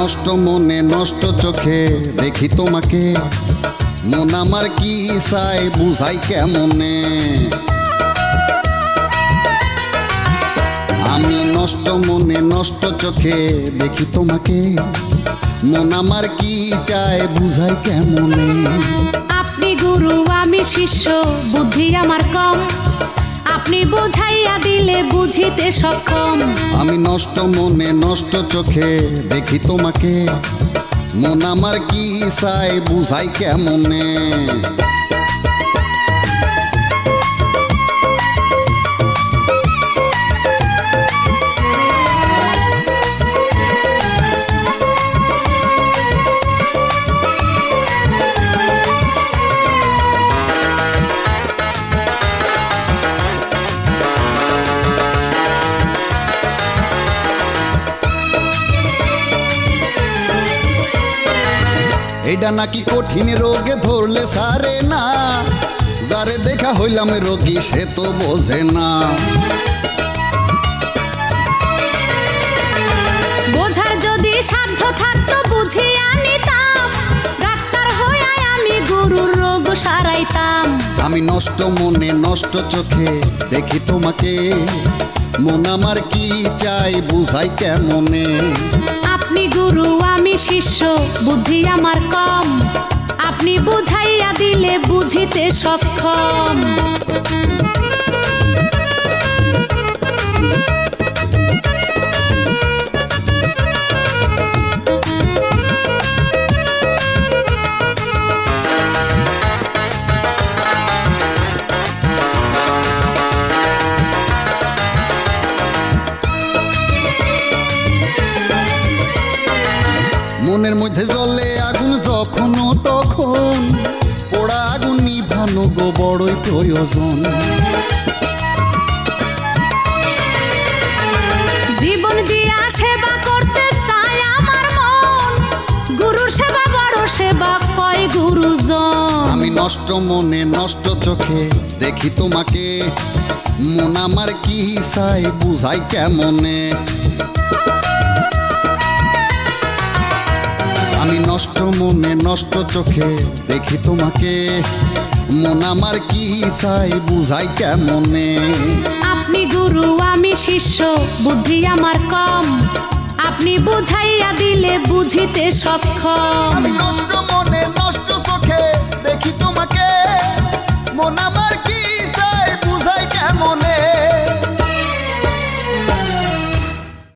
নষ্ট মনে নষ্ট চোখে দেখি তোমাকে, মন আমার কি চাই বুঝাই কেমনে। আমি নষ্ট মনে নষ্ট চোখে দেখি তোমাকে, মন আমার কি চায় বুঝাই কেমনে। আপনি গুরু আমি শিষ্য, বুদ্ধি আমার কম, আপনি বুঝাইয়া দিলে বুঝিতে সক্ষম। আমি নষ্ট মনে নষ্ট চোখে দেখি তোমাকে, মন আমার কি চায় বুঝাই কেমনে। এটা নাকি কঠিন রোগে ধরলে সারে না, যারে দেখা হইলাম রোগী সে তো বোঝে না। বোঝার যদি সাধ্য থাকতো বুঝিয়া নিতাম, ডাক্তার হইয়া আমি গুরুর রোগ সারাইতাম। আমি নষ্ট মনে নষ্ট চোখে দেখি তোমাকে, মন আমার কি চাই বুঝাই কেমনে। আপনি গুরু আমি শিষ্য, বুদ্ধি আমার কম, আপনি বুঝাইয়া দিলে বুঝিতে সক্ষম। মনের মধ্যে জ্বলে আগুন যখন তখন, পোড়া আগুন নিভানো গো বড়ই প্রয়োজন। জীবন দিয়া সেবা করতে চায় আমার মন, গুরুর সেবা বড় সেবা কয় গুরুজন। আমি নষ্ট মনে নষ্ট চোখে দেখি তোমাকে, মন আমার কি চাই বুঝাই কেমনে। আমি নষ্ট মনে নষ্ট চোখে দেখি তোমাকে, মন আমার কি চাই বুঝাই কেমনে। আপনি গুরু আমি শিষ্য, বুদ্ধি আমার কম, আপনি বুঝাইয়া দিলে বুঝিতে সক্ষম। আমি নষ্ট মনে